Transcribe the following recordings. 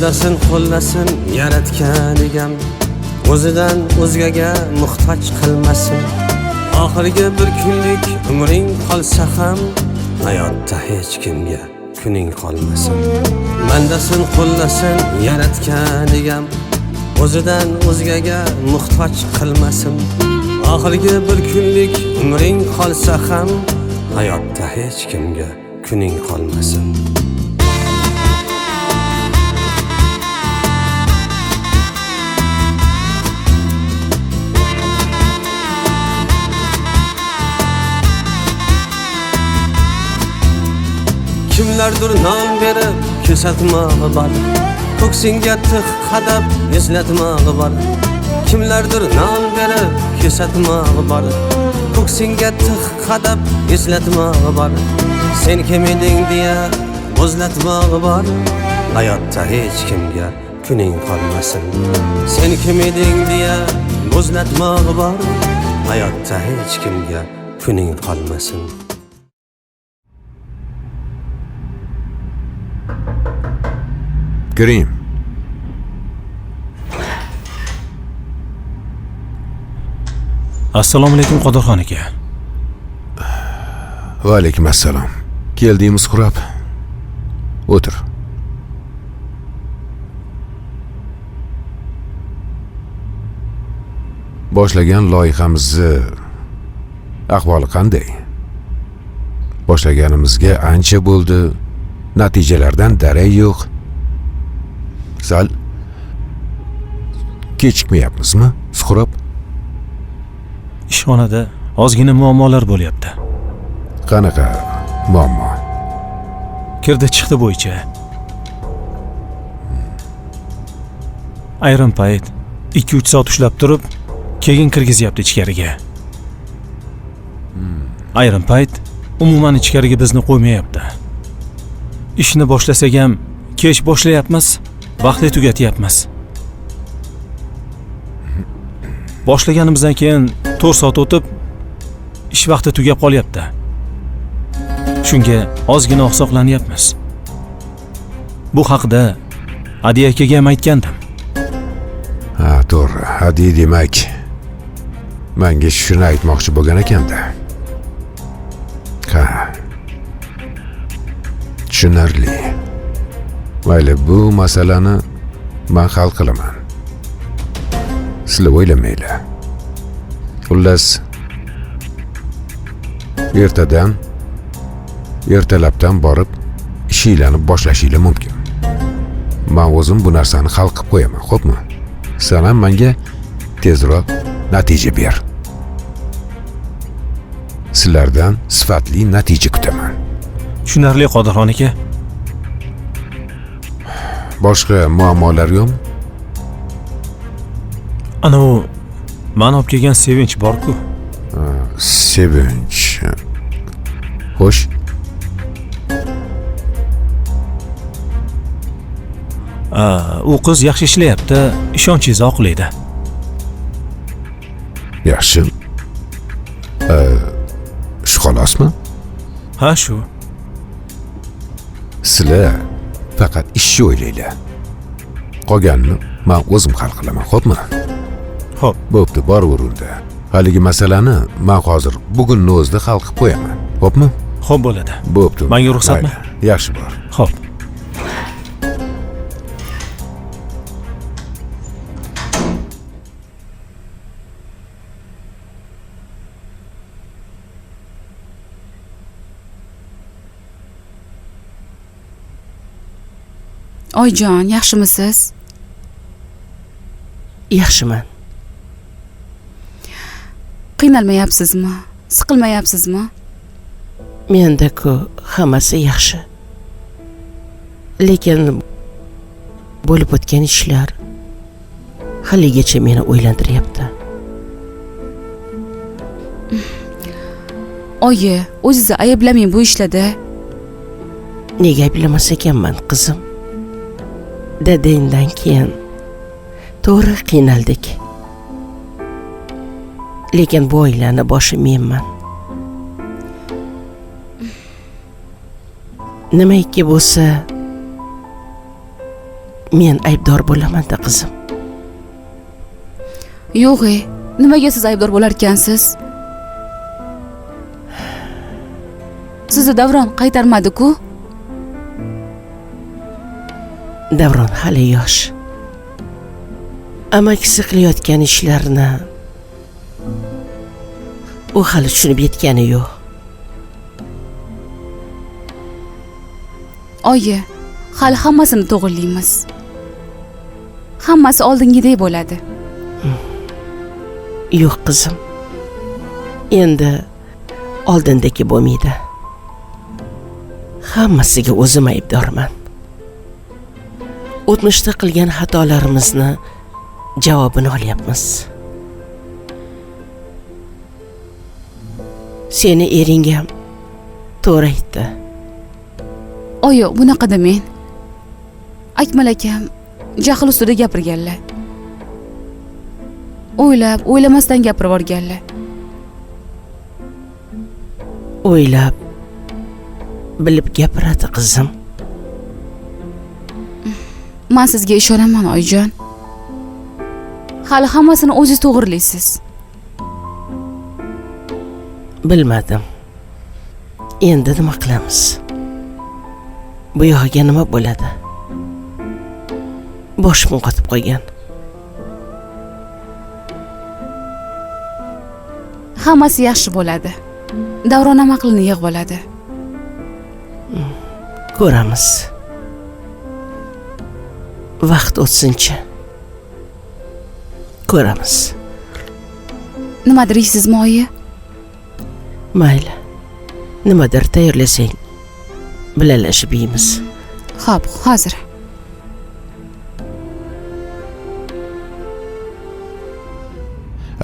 Mandasin qo'llasin yaratgan egam, o'zidan o'zgaga muhtoj qilmasin. Oxirgi bir kunlik umring qolsa ham, hayotda hech kimga kuning qolmasin. Mandasin qo'llasin yaratgan egam, o'zidan o'zgaga muhtoj qilmasin. Oxirgi bir kunlik umring qolsa ham, hayotda hech kimga kuning qolmasin. Kimlardir non berib ko'rsatmog'i bor, ko'ksingga tig' qadab eslatmog'i bor. Kimlardir non berib ko'rsatmog'i bor, ko'ksingga tig' qadab eslatmog'i bor. Sen kim eding deya bo'zlatmog'i bor, hayotda hech kimga kuning qolmasin. Sen kim eding deya bo'zlatmog'i bor, hayotda hech kimga kuning qolmasin. Kiring. Assalomu alaykum Qodirxon aka. Va alaykum assalom. Keldingiz Qurab. O'tir. Boshlagan loyihamizni ahvoli qanday? Boshlaganimizga ancha bo'ldi. Natijalardan darak yo'q. Sal kechikmayapmizmi, Suhrob? Ishxonada ozgina muammolar bo'lyapti. Qanaqa muammo? Kirdi chiqdi bo'yicha. Ayrim payt 2-3 soat ushlab turib, keyin kirgizyapti ichkariga. Ayrim payt umuman ichkariga bizni qo'ymayapti. Ishni boshlasak ham kech boshlayapmiz, vaqtli tugatyapmiz. Boshlaganimizdan keyin 4 soat o'tib, ish vaqti tugab qolyapti. Shunga ozgina oqsoqlanyapmiz. Bu haqida Adi akaga ham aytgandim. Ha, to'g'ri. Adi demak, menga shuni aytmoqchi bo'lgan ekanda. Ha. Tushunarli. Mayli, bu masalani men hal qilaman. Sizlar o'ylamanglar. Xullas, ertalabdan borib ishinglarni boshlashingiz mumkin. Men o'zim bu narsani hal qilib qo'yaman, xo'pmi? Sen ham menga tezroq natija ber. Sizlardan sifatli natija kutaman. Tushunarli Qodirxon aka. Boshqa muammolar yo'qmi? Ana u men olib kelgan sevinch bor-ku. Sevinch. Xo'sh. U qiz yaxshi ishlayapti, ishonchingizni oqlaydi. Yaxshi. Shu xolosmi? Ha, shu. Sizlar faqat ishni o'ylanglar. Qolganini men o'zim hal qilaman, xo'pmi? Xo'p, bo'pti, boraver unda. Haligi masalani men hozir bugunning o'zida hal qilib qo'yaman, xo'pmi? xo'p bo'ladi. Bo'pti. Menga ruxsatmi? Yaxshi bor. Xo'p. Oyjon, yaxshimisiz? Yaxshiman. Qiynalmayapsizmi? Siqilmayapsizmi? Menda-ku hammasi yaxshi. Lekin bo'lib o'tgan ishlar haligacha meni o'ylantiryapti. Oyi, o'zingizni ayblamang bu ishlarda. Nega ayblamas ekanman, qizim? Dadangdan keyin to'g'ri qiynaldik. Lekin bu oilani boshi menman. Nimaiki bo'lsa, men aybdor bo'laman-da qizim. Yo'q, nimaga siz aybdor bo'lar ekansiz? Sizni Davron qaytarmadi-ku? Davron hali yosh. Amakisi qilayotgan ishlarni u hali tushunib yetgani yo'q. Oyi, hali hammasini to'g'rilaymiz. Hammasi oldingidek bo'ladi. Yo'q qizim. Endi oldindagi bo'lmaydi. Hammasiga o'zim aybdorman. O'tmishda qilgan xatolarimizni javobini olyapmiz. Seni ering ham to'g'ri aytdi. Oyi, bunaqa demang. Akmal akam jahl ustida gapirganlar. O'ylamasdan gapirib yuborganlar. O'ylab bilib gapiradi qizim. Men sizga ishonaman, oyijon. Hali hammasini o'zingiz to'g'rilaysiz. Bilmadim. Endi nima qilamiz? Bu yo'g'iga nima bo'ladi? Boshim qotib qolgan. Hammasi yaxshi bo'ladi. Davron ham aqlini yig'ib oladi. Ko'ramiz. Vaqt o'tsinchi. Ko'ramiz. Nimadir yeysizmi, oyi? Mayli. Nimadir tayyorlasang, bilalashib yeymiz. Xo'p, hozir.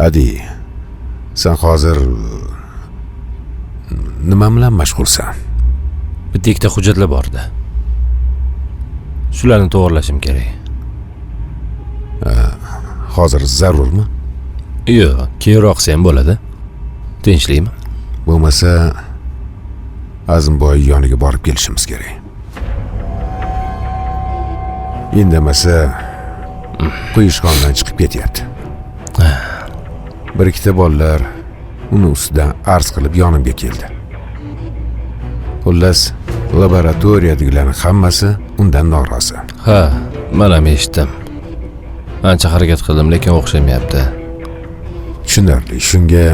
Adi, sen hozir nima bilan mashg'ulsan? Bitta ikkita hujjatlar bor-da. Shularni to'g'rilashim kerak. Hozir zarurmi? Yo'q, keyinroq sen bo'ladi. Tinchlikmi? Bo'lmasa Azimboy yoniga borib kelishimiz kerak. Indamasa quyishxonadan chiqib ketyapti. Bir ikkita bolalar uni ustidan arz qilib yonimga keldi. Xullas, laboratoriyadagilarning hammasi undan norozi. Ha, men ham eshitdim. Ancha harakat qildim, lekin o'xshamayapti. Tushunarli. Shunga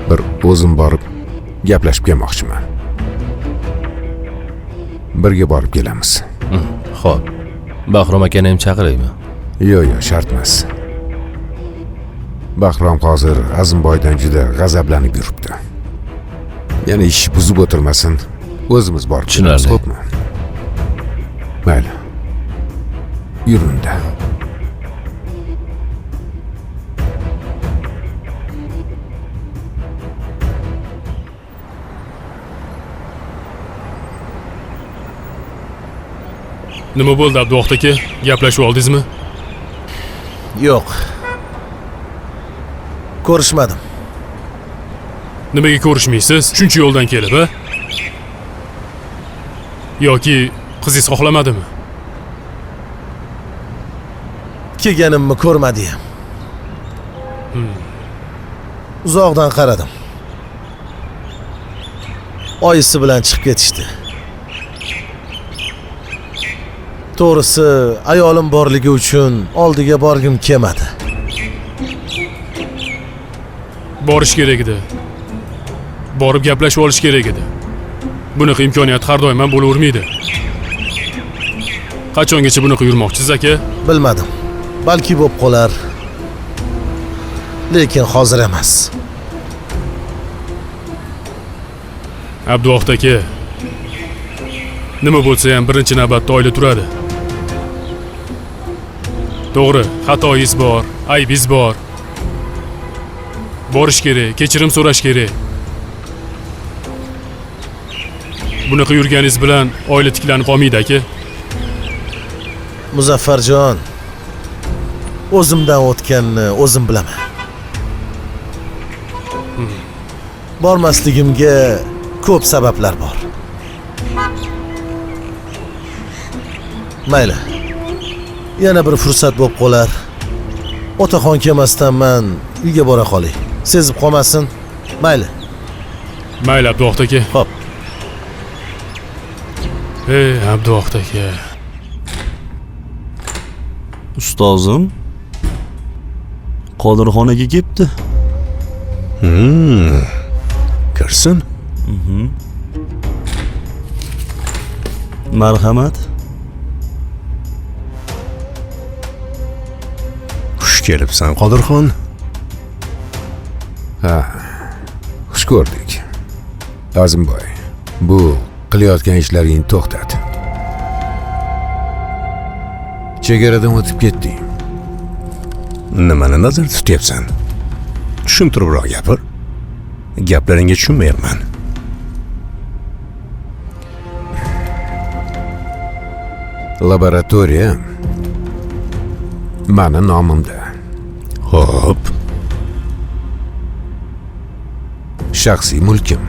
bir o'zim borib gaplashib kelmoqchiman. Birga borib kelamiz. Xo'p. Bahrom akani ham chaqiraymi? Yo'q, shart emas. Bahrom hozir Azimboydan juda g'azablanib yuribdi. Yana ish buzib o'tirmasin, o'zimiz borib kelamiz, xo'pmi? Mayli. Yuringda. Nima bo'ldi Abduvohid aka? Gaplashib oldingizmi? Yo'q. Ko'rishmadim. Nimaga ko'rishmaysiz? Shuncha yo'ldan kelib, a? Yoki qizingiz xohlamadimi? Kelganimni ko'rmadi ham. Uzoqdan qaradim. Oyisi bilan chiqib ketishdi. To'g'risi, ayolim borligi uchun oldiga borgim kelmadi. Borish kerak edi. Borib gaplashib olish kerak edi. Bunaqa imkoniyat har doim ham bo'lavermaydi. Qachongacha bunaqa yurmoqchisiz aka? Bilmadim. Balki bo'lib qolar. Lekin hozir emas. Abduvohid aka, nima bo'lsa ham birinchi navbatda oila turadi. To'g'ri, xatoyingiz bor, aybingiz bor. Borish kerak, kechirim so'rash kerak. Bunaqa yurganingiz bilan oila tiklanib qolmaydi aka. Muzaffarjon, o'zimdan o'tganni o'zim bilaman. Bormasligimga ko'p sabablar bor. Mayli. Yana bir fursat bo'lib qolar. Otaxon kelmasdan men uyga bora qolay. Sezib qolmasin. Mayli. Mayli Abduvohid aka. Xo'p. Ey Abduvohid aka. Ustozim Qodirxonaga kelibdi. Kirsin. Marhamat. Xush kelibsan, Qodirxon. Ha, xush ko'rdik. Azimboy, bu qilayotgan ishlaringni to'xtat. Chegaradan o'tib ketding. Nimani nazarda tutyapsan? Tushuntiribroq gapir. Gaplaringga tushunmayapman. Laboratoriya mani nomimda. Xo'p. Shaxsiy mulkim.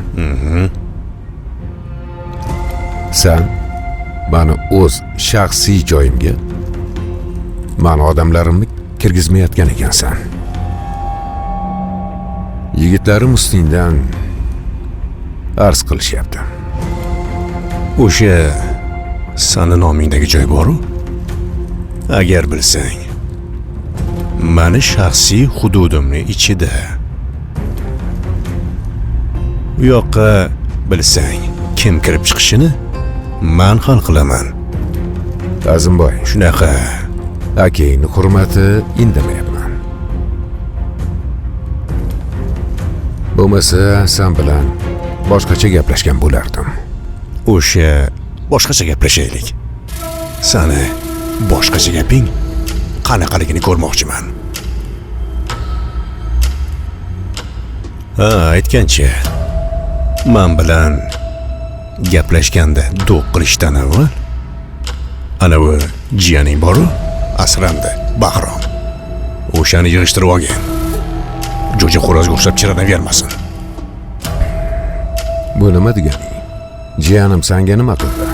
Sen mani o'z shaxsiy joyimga mani odamlarimni kirgizmayotgan ekansan. Yigitlarim ustingdan arz qilishyapti. O'sha sani nomingdagi joy bor-ku? Agar bilsang, mani shaxsiy hududimning ichida. Bu yoqqa bilsang, kim kirib chiqishini men hal qilaman. Azimboy, Shunaqa. akangni hurmati indamayapman. Bo'lmasa, sen bilan boshqacha gaplashgan bo'lardim. O'sha boshqacha gaplashaylik. Sani boshqacha gaping qanaqaligini ko'rmoqchiman. Ha, aytgancha, men bilan gaplashganda do'q qilishdan avval ana bu jiyaning boru, Asrandi, Bahrom. O'shani yig'ishtirib olgan. Jo'ja xo'rozga o'xshab chiranavermasin. Bu nima deganing? Jiyanim senga nima qildi?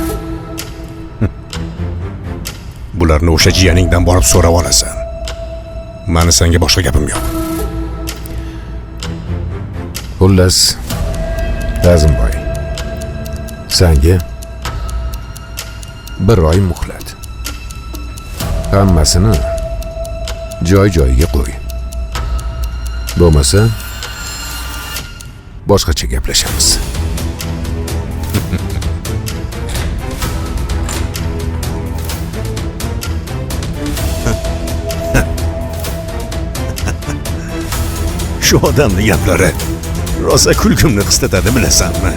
Bularni o'sha jiyaningdan borib so'rab olasan. Mani senga boshqa gapim yo'q. Xullas, Azimboy, senga bir oy muhlat. Hammasini joy-joyiga qo'y. Bo'lmasa, boshqacha gaplashamiz. Shu odamning gaplari rosa kulgimni qislatadi, bilasanmi?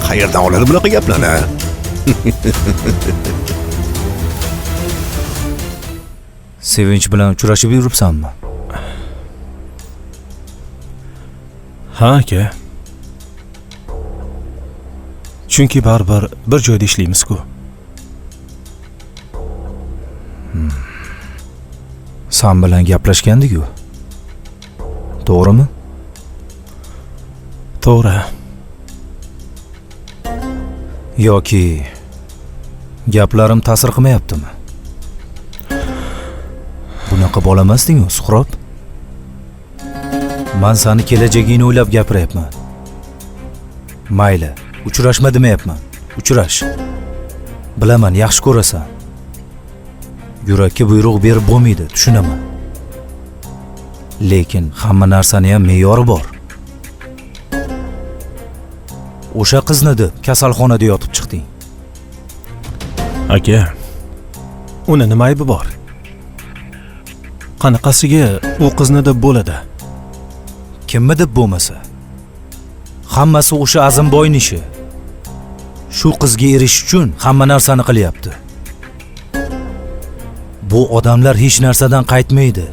Qayerdan oladi bunaqa gaplarni? Sevinch bilan uchrashib yuribsanmi? Ha aka. Chunki baribir bir joyda ishlaymiz-ku. Sen bilan gaplashgandik-ku. To'g'rimi? To'g'ri. Yoki gaplarim ta'sir qilmayaptimi? Bunaqa bo'lamasding-ku, Suhrob. Men seni kelajagingni o'ylab gapiryapman. Mayli, uchrashma demayapman. Uchrash. Bilaman, yaxshi ko'rasan. Yurakka buyruq berib bo'lmaydi, tushunaman. Lekin hamma narsani ham me'yori bor. O'sha qizni deb kasalxonada yotib chiqding. Aka, uni nima aybi bor? Qanaqasiga u qizni deb bo'ladi? Kimmi deb bo'lmasa? Hammasi o'sha Azimboyning ishi. Shu qizga erishish uchun hamma narsani qilyapti. Bu odamlar hech narsadan qaytmaydi.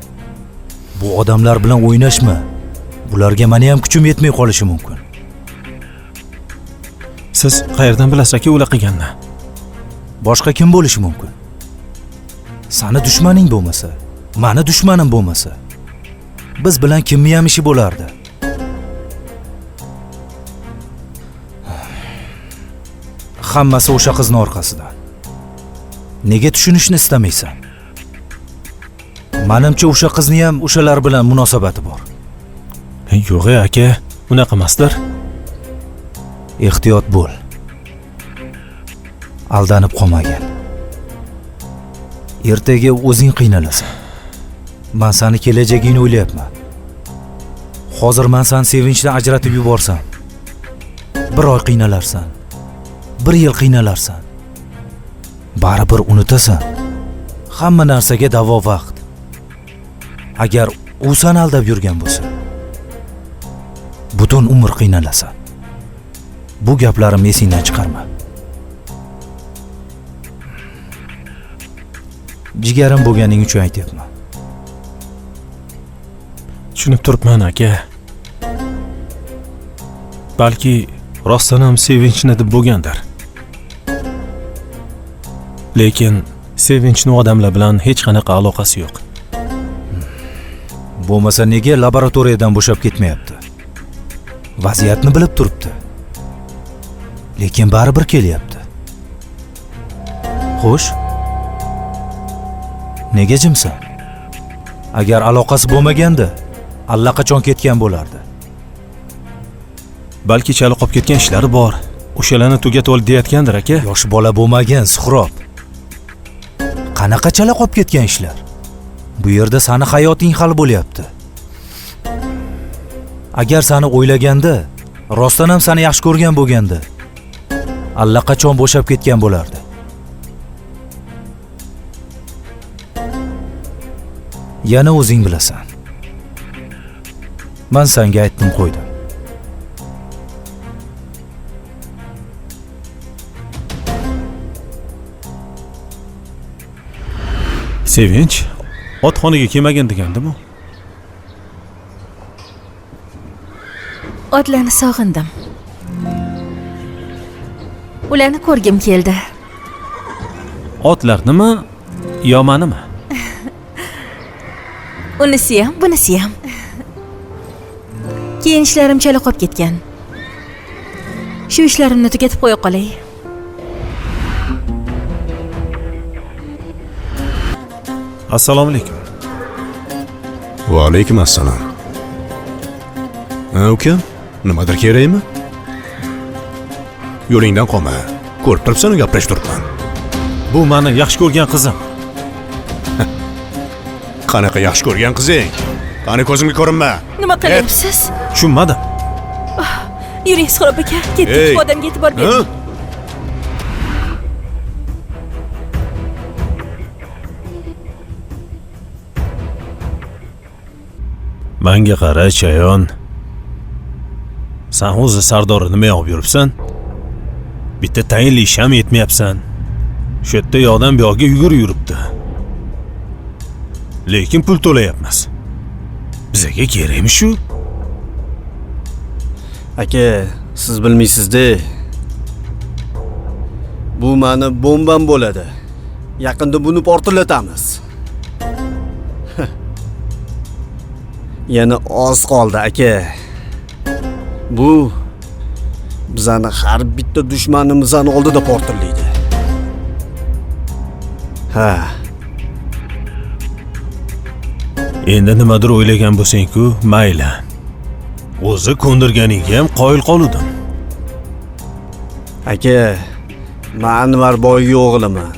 Bu odamlar bilan o'ynashma. Bularga meni ham kuchim yetmay qolishi mumkin. Siz qayerdan bilasiz aka ular qilganini? Boshqa kim bo'lishi mumkin? Sani dushmaning bo'lmasa, meni dushmanim bo'lmasa, biz bilan kimning ham ishi bo'lardi? Hammasi o'sha qizning orqasida. Nega tushunishni istamaysan? Menimcha o'sha qizni ham o'shalar bilan munosabati bor. Yo'q aka, unaqa emasdir. Ehtiyot bo'l. Aldanib qolmagin. Ertaga o'zing qiynalasan. Men seni kelajagingni o'ylayapman. Hozir men seni sevinchdan ajratib yuborsam, 1 oy qiynalarsan, 1 yil qiynalarsan. Baribir unutasan. Hamma narsaga davo vaqt. Agar u seni aldab yurgan bo'lsa, butun umr qiynalasan. Bu gaplarimni esingdan chiqarma. Jigarim bo'lganing uchun aytyapman. Tushunib turibman aka. Balki rostdan ham sevinchni deb bo'lgandir. Lekin sevinchni odamlar bilan hech qanaqa aloqasi yo'q. Bo'lmasa nega laboratoriyadan bo'shab ketmayapti? Vaziyatni bilib turibdi. Lekin baribir kelyapti. Xo'sh? Nega jimsan? Agar aloqasi bo'lmaganda, allaqachon ketgan bo'lardi. Balki chala qolib ketgan ishlari bor. O'shalarni tugatib ol deyotgandir aka. Yosh bola bo'lmagan, Suhrob. Qanaqa chala qolib ketgan ishlar? Bu yerda seni hayoting hal bo'lyapti. Agar seni o'ylaganda, rostdan ham seni yaxshi ko'rgan bo'lganda, allaqachon bo'shab ketgan bo'lardi. Yana o'zing bilasan. Men senga aytdim qo'ydim. Sevinch otxonaga kelmagan degandim-ku. Otlarni sog'indim. Ularni ko'rgim keldi. Otlar nima, yo menimi? Unisi ham, bunisi ham. Keyin ishlarim chala qolib ketgan. Shu ishlarimni tugatib qo'ya qolay. Assalomu alaykum. Va alaykum assalom. Uka, nimadir kerakmi? Yo'lingdan qolma. Ko'rib turibsan, gaplashib turibman. Bu meni yaxshi ko'rgan qizim. Qanaqa yaxshi ko'rgan qizing? Qani ko'zimga ko'rinma. Nima qilyapsiz? Tushunmadim. Yuring Suhrob aka, ketdik, odamga e'tibor bering. Menga qara, chayon. Sen o'zi Sardorni nima olib yuribsan? Bitta tayinli ish ham yetmayapsan. Shu yerda yoqdan bu yoqqa yugurib yuribdi. Lekin pul to'layapmiz. Bizga kerakmi shu? Aka, siz bilmaysiz-da. Bu meni bombam bo'ladi. Yaqinda buni portlatamiz. Yana oz qoldi aka. Bu bizani har bitta dushmanimizning oldida portlaydi. Ha. Endi nimadir o'ylagan bo'lsang-ku, mayli. O'zi ko'ndirganingga ham qoyil qoldim. Aka, men Anvar boyga o'g'liman.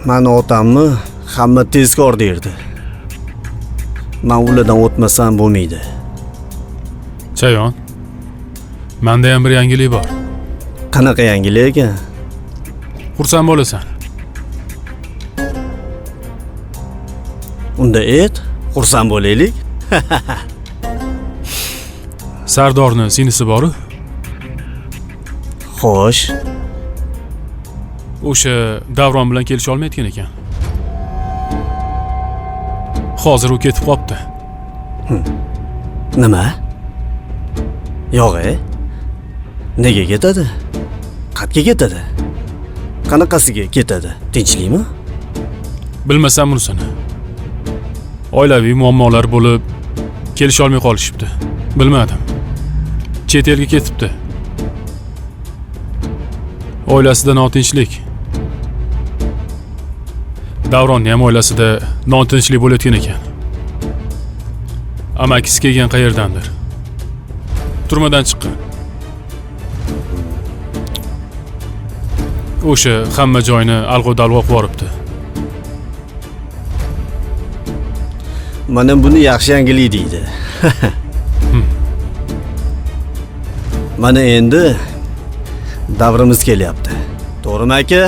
Mani otamni hamma tezkor derdi. Men ulardan o'tmasam bo'lmaydi. Chayon, menda ham bir yangilik bor. Qanaqa yangilik ekan? Xursand bo'lasan. Unda xursand bo'laylik. Sardorni sinisi bor-ku. Xo'sh. O'sha Davron bilan kelisha olmayotgan ekan. Hozir u ketib qopti. Nima? Yo'q, nega ketadi? Qayerga ketadi? Qanaqasiga ketadi? Tinchlikmi? Bilmasam bunisini. Oilaviy muammolar bo'lib, kelisha olmay qolishibdi. Bilmadim. Chet elga ketibdi. Oilasida notinchlik. Davronni ham oilasida notinchlik bo'layotgan ekan. Amakisi kelgan qayerdandir. Turmadan chiqqan. O'sha hamma joyni alg'u-dalg'u qilib yoribdi. Mana buni yaxshi yangilik deydi. Mana endi davrimiz kelyapti. To'g'rimi aka?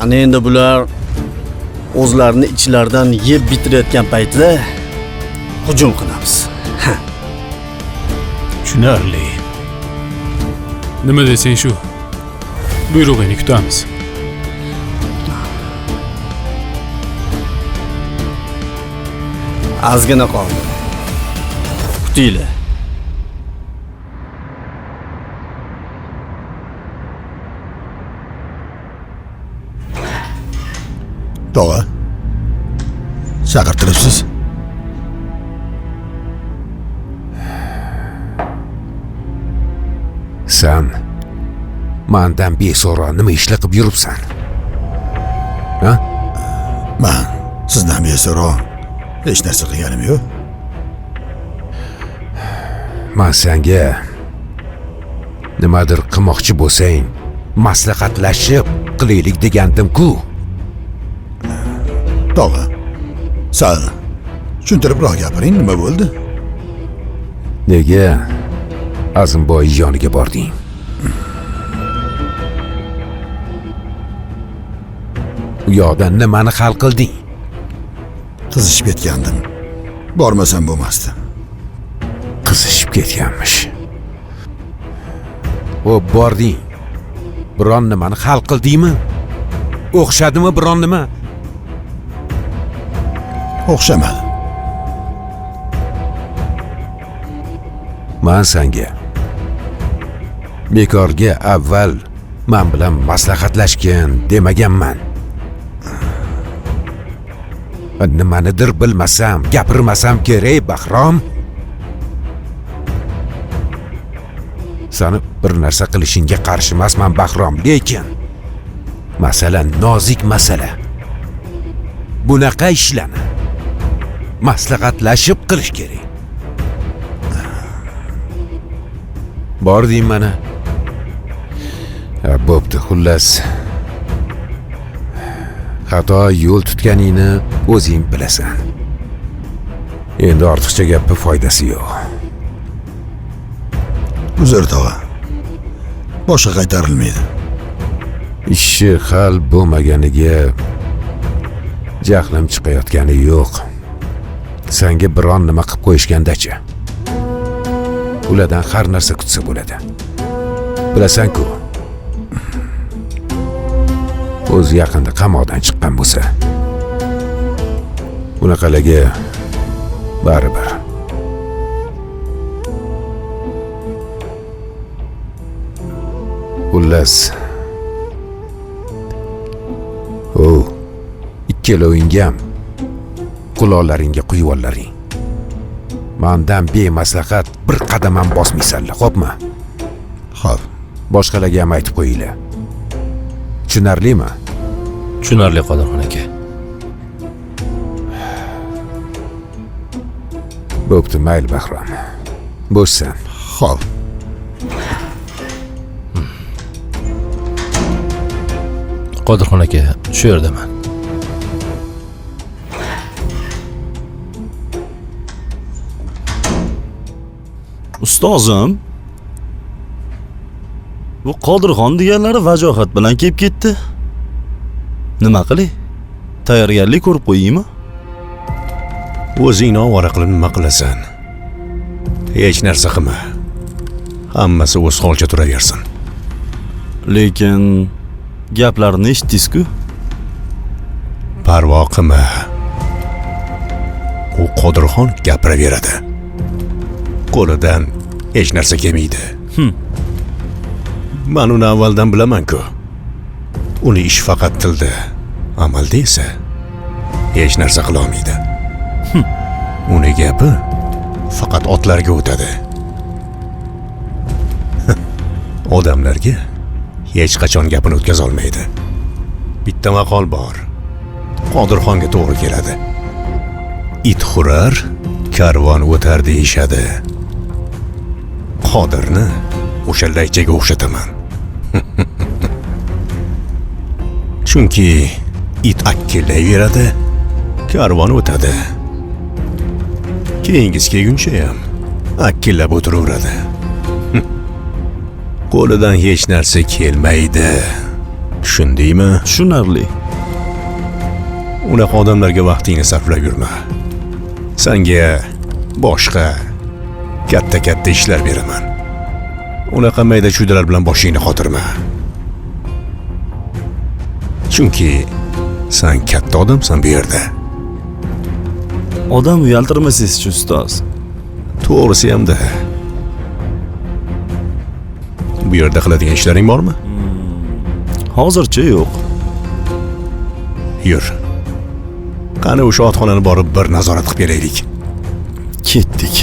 Ana endi bular o'zlarini ichlaridan yeb bitirayotgan paytda hujum qilamiz. Tushunarli. Nima desang shu? Buyrug'ingni kutamiz. Ozgina qoldi. Kutinglar. Tog'a. Chaqirtiribsiz. Sen mandan beso'ro nima ishlar qilib yuribsan? Ha? Men sizdan beso'ro hech narsa qilganim yo'q. Men senga nimadir qilmoqchi bo'lsang, maslahatlashib qilaylik degandim-ku. Tog'a. Sal tushuntiribroq gapiring, nima bo'ldi? Nega Azimboy yoniga bording? U yoqda nimani hal qilding? Qizishib ketgandim. Bormasam bo'lmasdi. Qizishib ketganmish. O bording. Biron nimani hal qildingmi? O'xshadimi biron nima? O'xshamadi. Men senga bekorga avval men bilan maslahatlashgin demaganman. Nimanidir bilmasam, gapirmasam kerak, Bahrom. Seni bir narsa qilishingga qarshi emasman, Bahrom, lekin masalan nozik masala. Bunaqa ishlarni maslahatlashib qilish kerak. Bording mana. Bo'pti, xullas. Xato yo'l tutganingni o'zing bilasan. Endi ortiqcha gapning foydasi yo'q. Uzr tog'a. Boshqa qaytarilmaydi. Ishi hal bo'lmaganiga jahlim chiqayotgani yo'q. Senga biron nima qilib qo'yishgandachi. Ulardan har narsa kutsa bo'ladi. Bilasan-ku. O'zi yaqinda qamoqdan chiqqan bo'lsa, bunaqalarga baribir. Xullas, ikkalovingam quloqlaringga quyvollaring. Mendan bemaslahat bir qadam ham bosmaysanlar, xo'pmi? Xo'p. Boshqalarga ham aytib qo'yinglar. Tushunarlimi? Tushunarli Qodirxon aka. Bo'pti, mayli Bahrom. Bo'shsan. Xo'p. Qodirxon aka, shu yerdaman. Ustozim, bu Qodirxon deganlari vajohat bilan kelib ketdi. Nima qilay? Tayyorgarlik ko'rib qo'yaymi? O'zingni ovora qilib nima qilasan? Hech narsa qilma. Hammasi o'z holicha turaversin. Lekin gaplarni eshitdingiz-ku? Parvo qilma. U Qodirxon gapiraveradi. Qo'lidan hech narsa kelmaydi. Men uni avvaldan bilaman-ku. Uni ish faqat tilda, amalda esa hech narsa qila olmaydi. Uni gapi faqat otlarga o'tadi. odamlarga hech qachon gapini o'tkaza olmaydi. Bitta maqol bor. Qodirxonga to'g'ri keladi. It hurar, karvon o'tar deyishadi. Qodirni o'sha laychaga o'xshataman. Chunki it akillayveradi, karvon o'tadi. Keyingisi kelguncha ham akillab o'tiraveradi. Qo'lidan hech narsa kelmaydi. Tushundingmi? Tushunarli. Unaqa odamlarga vaqtingni sarflab yurma. Senga boshqa katta ishlar beraman. Unaqa mayda-chuydalar bilan boshingni qotirma. Chunki sen katta odamsan bu yerda. Odam uyaltirmasangiz-chi, ustoz? To'g'risi ham-da. Bu yerda qiladigan ishlaring bormi? Hozircha yo'q. Yur. Qani o'sha otxonani borib bir nazorat qilib kelaylik. Ketdik.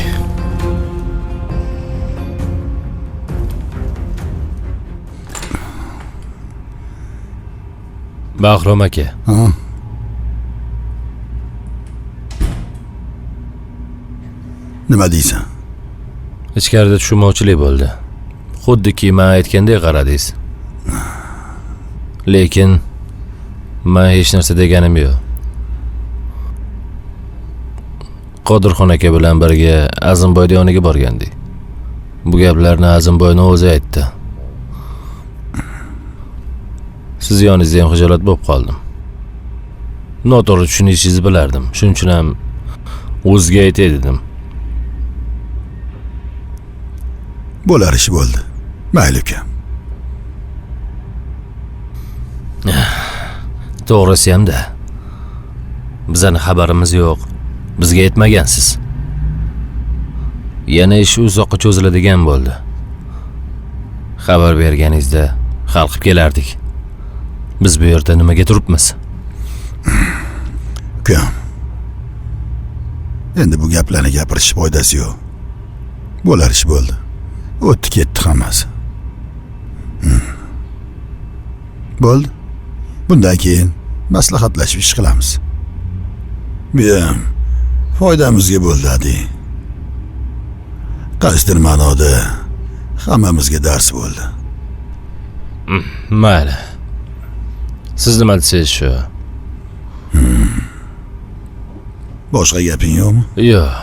Bahrom aka. Nima deysan? Ichkarida tushunmovchilik bo'ldi. Xuddiki men aytgandek qaradingiz. Lekin men hech narsa deganim yo'q. Qodirxon aka bilan birga Azimboy yoniga borgandik. Bu gaplarni Azimboyning o'zi aytdi. Siz yoningizda ham xijolat bo'lib qoldim. Noto'g'ri tushunishingizni bilardim. Shuning uchun ham o'zga aytay dedim. Bo'lar ish bo'ldi. Mayli ukam. To'g'risi ham-da. Bizning xabarimiz yo'q. Bizga aytmagansiz. Yana ish uzoqqa cho'ziladigan bo'ldi. Xabar berganingizda xalqib kelardik. Biz bu yerda nimaga turibmiz? Ukam. Endi bu gaplarni gapirish foydasi yo'q. Bo'lar ish bo'ldi. O'tdi ketdi hammasi. Bo'ldi. Bundan keyin maslahatlashib ish qilamiz. Bu ham foydamizga bo'ldi, adi. Qaysidir ma'noda hammamizga dars bo'ldi. Mayli. Siz nima desangiz shu? Boshqa gaping yo'qmi? Yo'q.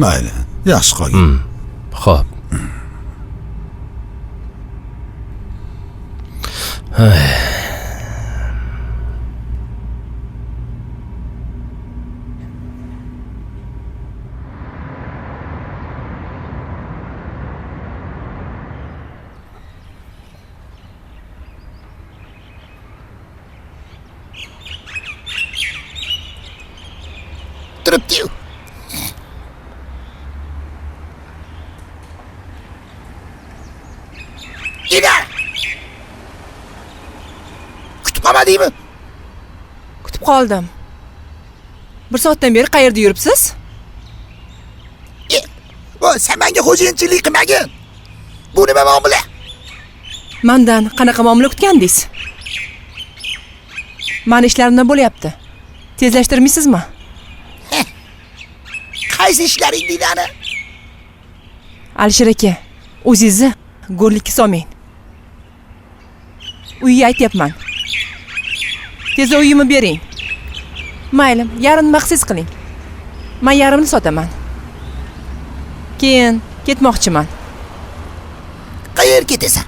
Mayli, yaxshi qolgin. Xo'p. Turibdi-yu. Ina! Kutib qolmadingmi? Kutib qoldim. Bir soatdan beri qayerda yuribsiz? Sen menga xo'jayinchilik qilmagin. Bu nima muomala? Mendan qanaqa muomala kutgandingiz? Mani ishlarimdan bo'lyapti. Tezlashtirmaysizmi? Qaysi ishlaring deydi ana? Alisher aka, o'zingizni go'rlikka solmang. Uyga aytyapman. Tezda uyimni bering. Mayli, yarim maqsiz qiling. Men yarimni sotaman. Keyin ketmoqchiman. Qayerga ketasan?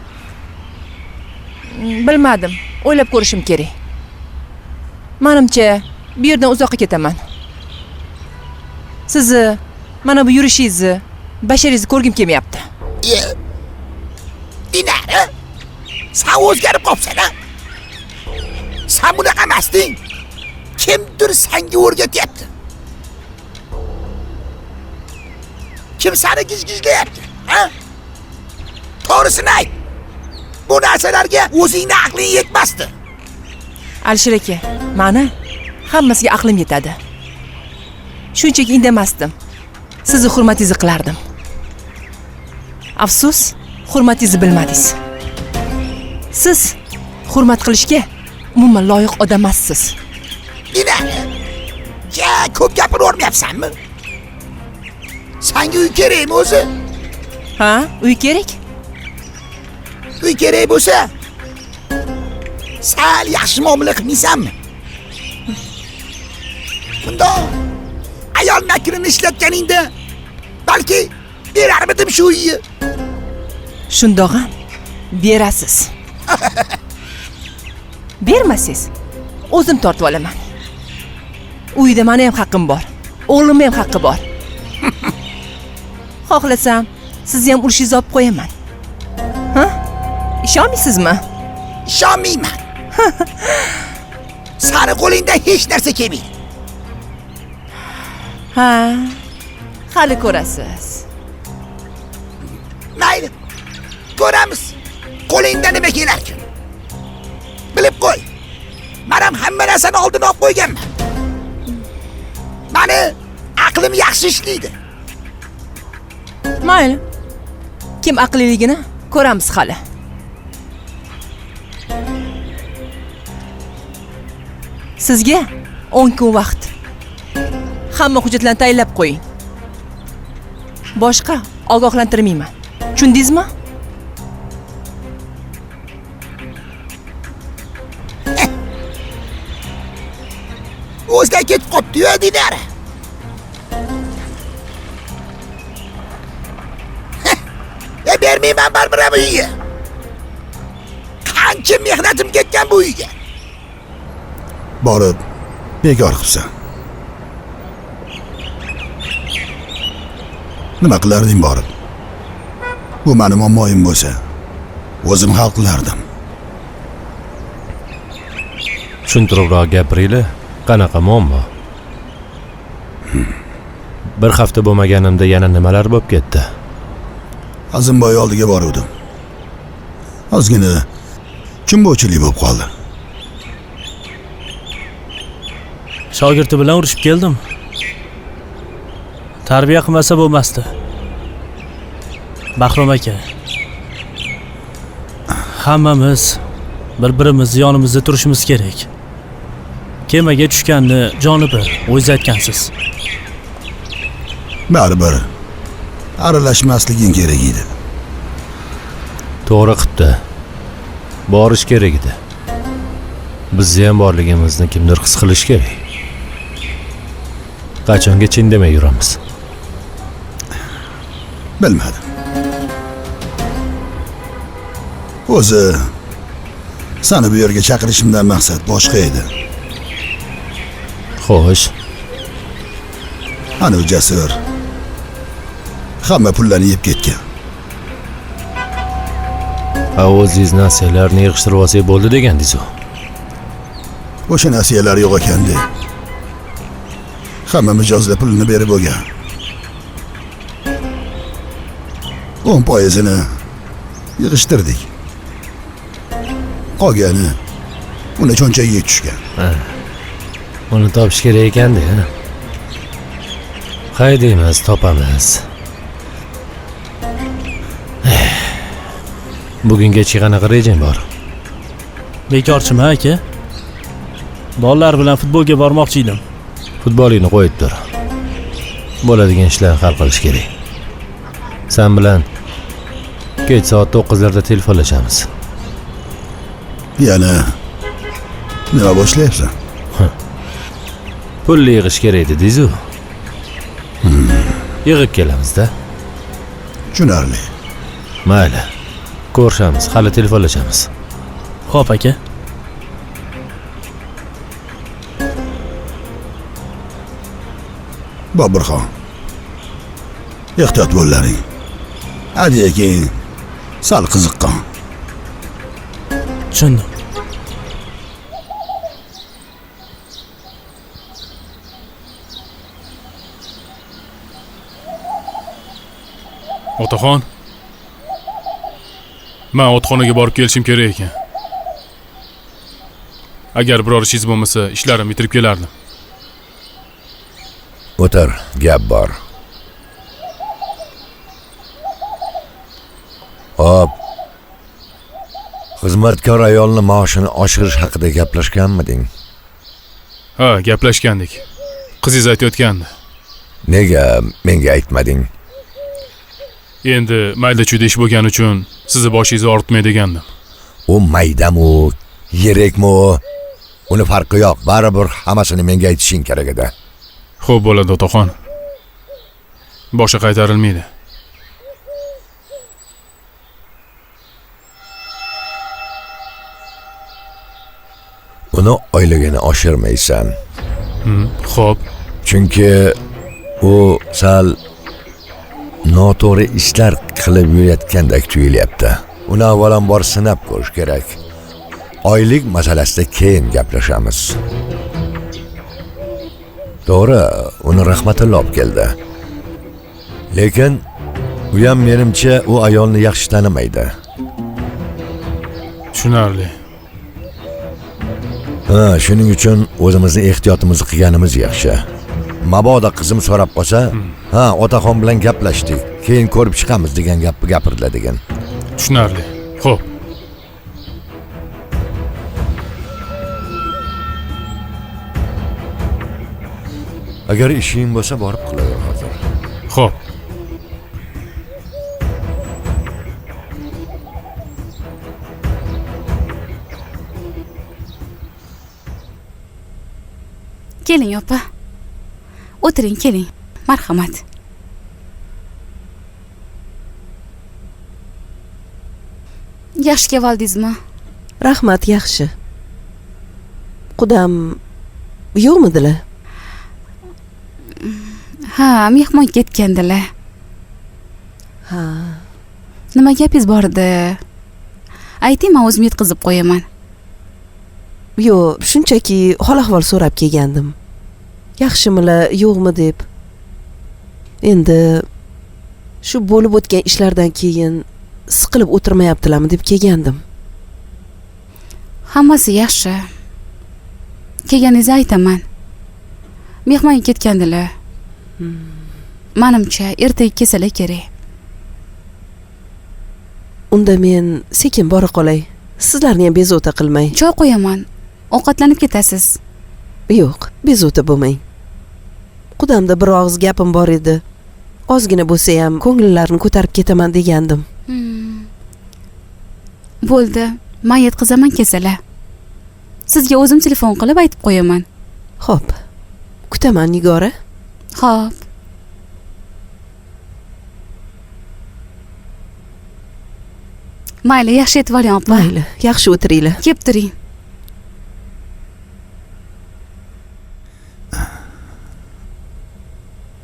Bilmadim, o'ylab ko'rishim kerak. Menimcha, bu yerdan uzoqqa ketaman. Sizni mana bu yurishingizni, basharingizni ko'rgim kelmayapti. Dinara, sen o'zgarib qopsan, ha? Sen bunaqa emasding. Kimdir senga o'rgatyapti. Kim seni gijgijlayapti, ha? To'g'risini ayt. Bu narsalarga o'zingning aqling yetmasdi. Alisher aka, meni hammasiga aqlim yetadi. Shunchaki indamasdim. Sizni hurmatingizni qilardim. Afsus, hurmatingizni bilmadingiz. Siz hurmat qilishga umuman loyiq odam emassiz. Dinani. Ya ko'p gapiravermayapsanmi? Senga uy kerakmi o'zi? Ha, uy kerak. Uy kerak bo'lsa, sal yaxshi muomala qilmaysanmi? Bunda ayol nakrini ishlatganingda balki berarmidim shu uyni. Shundoq ham berasiz. Bermasiz, o'zim tortib olaman. Uyda meni ham haqqim bor. O'g'limning ham haqqi bor. Xohlasam, sizni ham urishingizni olib qo'yaman. Ha? Ishonmaysizmi? Ishonmayman. Sani qo'lingdan hech narsa kelmaydi. Ha, hali ko'rasiz. Mayli, ko'ramiz. Qo'lingdan nima kelarkan? Bilib qo'y. Men ham hamma narsani oldin olib qo'yganman. Meni aqlim yaxshi ishlaydi. Mayli. Kim aqlliligini ko'ramiz hali. Sizga 10 kun vaqt. Hamma hujjatlarni tayyorlab qo'ying. Boshqa ogohlantirmayman. Tushundingizmi? O'zdan ketib qopti-yu, Dinara. Bermayman baribir bu uyga. Qancha mehnatim ketgan bu uyga. Borib, bekor qilibsan. Nima qilarding borib? Bu mening muammoyim bo'lsa, o'zim hal qilardim. Tushuntiribroq gapiringlar. Qanaqa muammo? Bir hafta bo'lmaganimda yana nimalar bo'lib ketdi? Azimboy oldiga boruvdim. Ozgina chimbochilik bo'lib qoldi. Shogirdi bilan urushib keldim. Tarbiya qilmasa bo'lmasdi. Bahrom aka. Hammamiz bir-birimizni yonimizda turishimiz kerak. Kemaga tushganni joni bir, o'zingiz aytgansiz. Baribir aralashmasliging kerak edi. To'g'ri qilibdi. Borish kerak edi. Bizni ham borligimizni kimdir his qilish kerak. Qachongacha indamay yuramiz? Bilmadim. O'zi seni bu yerga chaqirishimdan maqsad boshqa edi. Xo'sh. Ana Jasur hamma pullarni yeb ketgan. O'zingiz nasiyalarni yig'ishtirib olsak bo'ldi degandingiz-ku. O'sha nasiyalar yo'q ekandi. Hamma mijozlar pulini berib bo'lgan. 10%ni yig'ishtirdik. Qolgani uni cho'nchagiga tushgan. Uni topish kerak ekanda. Haydaymiz, topamiz. Bugungacha qanaqa rejang bor? Bekorchimi aka? Bolalar bilan futbolga bormoqchi edim. Futbolingni qo'yib tur. Bo'ladigan ishlarni hal qilish kerak. Sen bilan kech soat 9larda telefonlashamiz. Yana nima boshlayapsan? Pulni yig'ish kerak dedingiz-ku. Yig'ib kelamiz-da. Tushunarli. Mayli. Ko'rishamiz, hali telefonlashamiz. Xo'p aka. Boburxon. Ehtiyot bo'llaring. Hadi keyin sal qiziqqan. Tushundim. Otaxon. Men otxonaga borib kelishim kerak ekan. Agar biror ishingiz bo'lmasa, ishlarimni bitirib kelardim. O'tir, gap bor. Hop. Xizmatkor ayolni maoshini oshirish haqida gaplashganmiding? Ha, gaplashgandik. Qizingiz aytayotgandi. Nega menga aytmading? Endi mayda-chuyda ish bo'lgani uchun sizni boshingizni og'ritmay degandim. U maydami, yirikmi? Uni farqi yo'q. Baribir hammasini menga aytishing kerak edi. Xo'p bo'ladi, otaxon. Boshi qaytarilmaydi. Uni oyligini oshirmaysan. Xo'p. Chunki u sal noto'g'ri ishlar qilib yurayotgandek tuyulyapti. Uni avvalambor sinab ko'rish kerak. Oylik masalasida keyin gaplashamiz. To'g'ri, uni Rahmatullo olib keldi. Lekin u ham menimcha u ayolni yaxshi tanimaydi. Tushunarli. Ha, shuning uchun o'zimizni ehtiyotimizni qilganimiz yaxshi. Mabodo qizim so'rab qolsa, ha, otaxon bilan gaplashdik, keyin ko'rib chiqamiz degan gapni gapirdilar degan. Tushunarli. Xo'p. Agar ishing bo'lsa borib qilaver hozir. Xo'p. Keling, opa. O'tiring, keling. Marhamat. Yaxshi keldingizmi? Rahmat, yaxshi. Qudam yo'qmidilar? Ha, mehmon ketgandilar. Ha. Nima gapingiz bor edi? Ayting, men o'zim yetkazib qo'yaman. Yo'q, shunchaki hol-ahvol so'rab kelgandim. Yaxshimilar, yo'qmi deb. Endi shu bo'lib o'tgan ishlardan keyin siqilib o'tirmayaptilarmi deb kelgandim. Hammasi yaxshi. Kelganingizni aytaman. Mehmon ketgandilar. Menimcha ertaga kelsalar kerak. Unda men sekin bora qolay. Sizlarni ham bezovta qilmay. Choy qo'yaman. Ovqatlanib ketasiz. Yo'q, bezovta bo'lmang. Qudamda bir og'iz gapim bor edi. Ozgina bo'lsa ham ko'ngillarni ko'tarib ketaman degandim. Bo'ldi, men yetkazaman kelsalar. Sizga o'zim telefon qilib aytib qo'yaman. Xo'p. Kutaman, Nigora. Xo'p. Mayli, yaxshi aytib oling, opa. Mayli, yaxshi o'tiringlar. Kelib turing.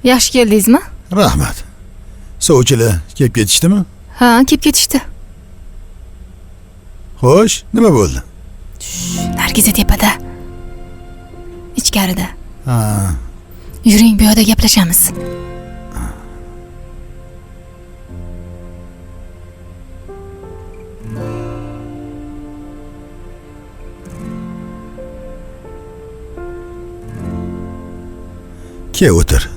Yaxshi keldingizmi? Rahmat. Sovchilar kelib ketishdimi? Ha, kelib ketishdi. Xo'sh, nima bo'ldi? Nargiza tepada. Ichkarida. Ha. Yuring, bu yoqda gaplashamiz. Kel o'tir.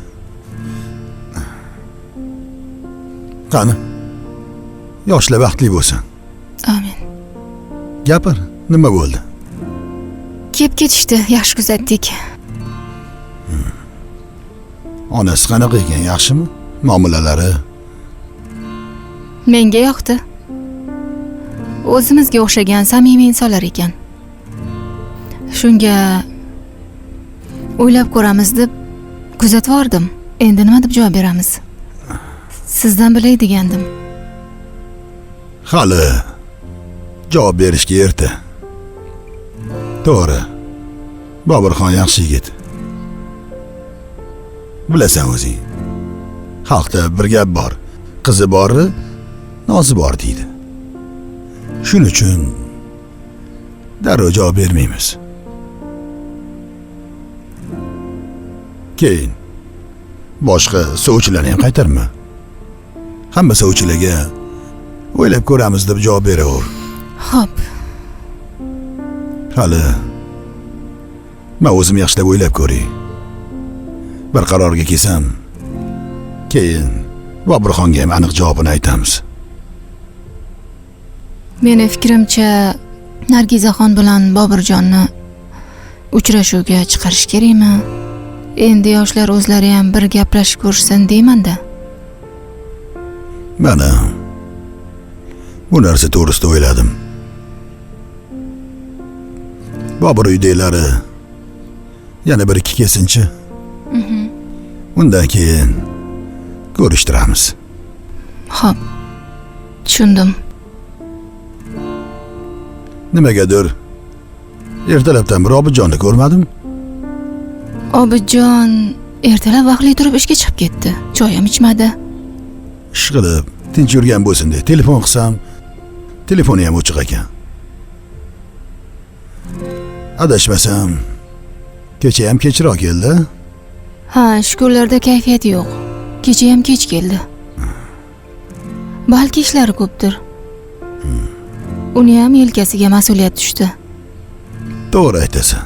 Qani. Yoshlar baxtli bo'lsin. Amin. Gapir, nima bo'ldi? Kelib ketishdi, yaxshi kuzatdik. Onasi qanaqa ekan, yaxshimi? Muomalalari? Menga yoqdi. O'zimizga o'xshagan samimiy insonlar ekan. Shunga o'ylab ko'ramiz deb kuzatvordim. Endi nima deb javob beramiz? Sizdan bilay degandim. Hali javob berishga erta. To'g'ri. Bobirxon yaxshi yigit. Bilasan o'zing. Xalqda bir gap bor. Qizi bori, nozi bor deydi. Shuning uchun darrov javob bermaymiz. Keyin boshqa sovchilarni ham qaytarma. Hamma sovchilarga o'ylab ko'ramiz deb javob beraver. Xo'p. Hali men o'zim yaxshilab o'ylab ko'ray. Bir qarorga kelsam, keyin Bobirxonga ham aniq javobini aytamiz. Meni fikrimcha Nargizaxon bilan Bobirjonni uchrashuvga chiqarish kerakmi? Endi yoshlar o'zlari ham bir gaplashib ko'rsin deyman-da. Mana bu narsa to'g'risida o'yladim. Bobur uydalari yana bir ikki kelsinchi. Undan keyin ko'rishtiramiz. Xo'p. Tushundim. Nimagadir ertalabdan bir Obidjonni ko'rmadim. Obidjon ertalab vaqtli turib ishga chiqib ketdi. Choy ham ichmadi. Ishqilib, tinch yurgan bo'lsin deb telefon qilsam, telefoni ham o'chiq ekan. Adashmasam, kecha ham kechroq keldi. Ha, shu kunlarda kayfiyati yo'q. Kecha ham kech keldi. Balki ishlari ko'pdir. Uni ham yelkasiga mas'uliyat tushdi. To'g'ri aytasan.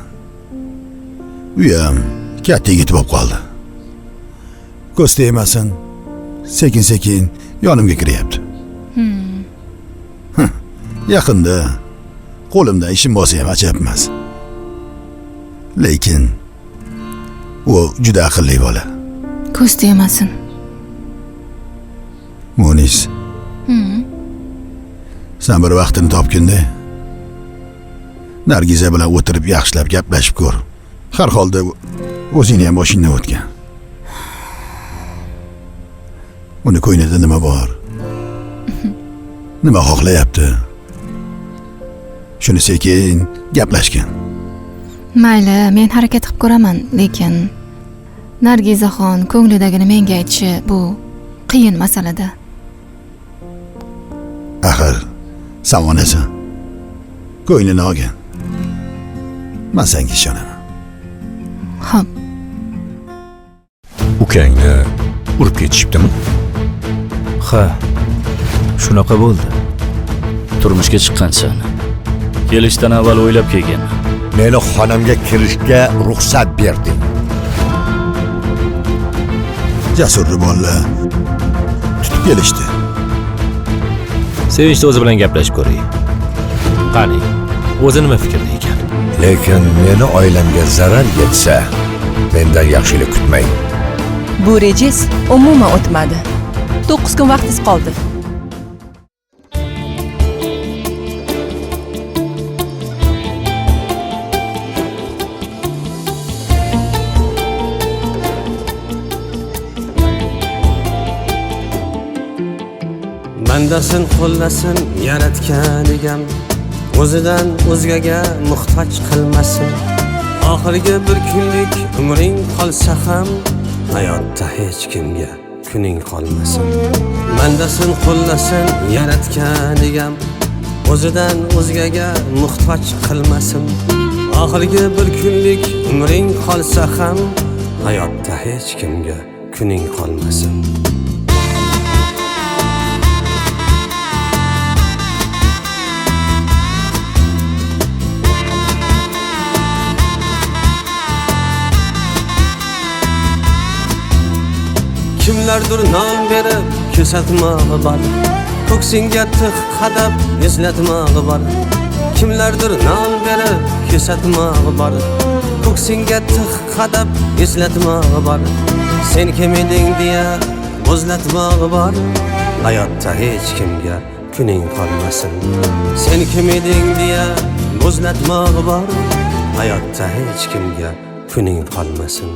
U ham katta yigit bo'lib qoldi. Ko'z tegmasin, sekin-sekin yonimga kiryapti. Yaqinda qo'limdan ishim bo'lsa ham ajab emas. Lekin u juda aqlli bola. Ko'z tegmasin. Munis. Sen bir vaqtini topganda Nargiza bilan o'tirib yaxshilab gaplashib ko'r. Har holda o'zing ham boshingdan o'tgan. Uni ko'nglida nima bor? Nima xohlayapti? Shuni sekin gaplashgan. Mayli, men harakat qilib ko'raman, lekin Nargizaxon ko'nglidagini menga aytishi bu qiyin masalada. Axir sen onasan. Ko'nglini olgan. Men senga ishonaman. Xo'p. Ukangni urib ketishibdimi? Ha. Shunaqa bo'ldi. Turmushga chiqqansan. Kelishdan avval o'ylab kelgan. Meni xonamga kirishga ruxsat berding. Jasur bolalar tutib kelishdi. Sevinchni o'zi bilan gaplashib ko'ray. Qani, o'zi nima fikrda ekan? Lekin meni oilamga zarar yetsa, mendan yaxshilik kutmang. Bu rejangiz umuman o'tmadi. 9 kun vaqtingiz qoldi. Bandasin qo'llasin yaratgan egam, o'zidan o'zgaga muhtoj qilmasin. Oxirgi bir kunlik umring qolsa ham, hayotda hech kimga kuning qolmasin. Bandasin qo'llasin yaratgan egam, o'zidan o'zgaga muhtoj qilmasin. Oxirgi bir kunlik umring qolsa ham, hayotda hech kimga kuning qolmasin. Kimlardir non berib kesatmog'i bor, ko'ksingga tig' qadab eslatmog'i bor. Kimlardir non berib kesatmog'i bor, ko'ksingga tig' qadab eslatmog'i bor. Sen kim eding deya bo'zlatmog'i bor, hayotda hech kimga kuning qolmasin. Sen kim eding deya bo'zlatmog'i bor, hayotda hech kimga kuning qolmasin.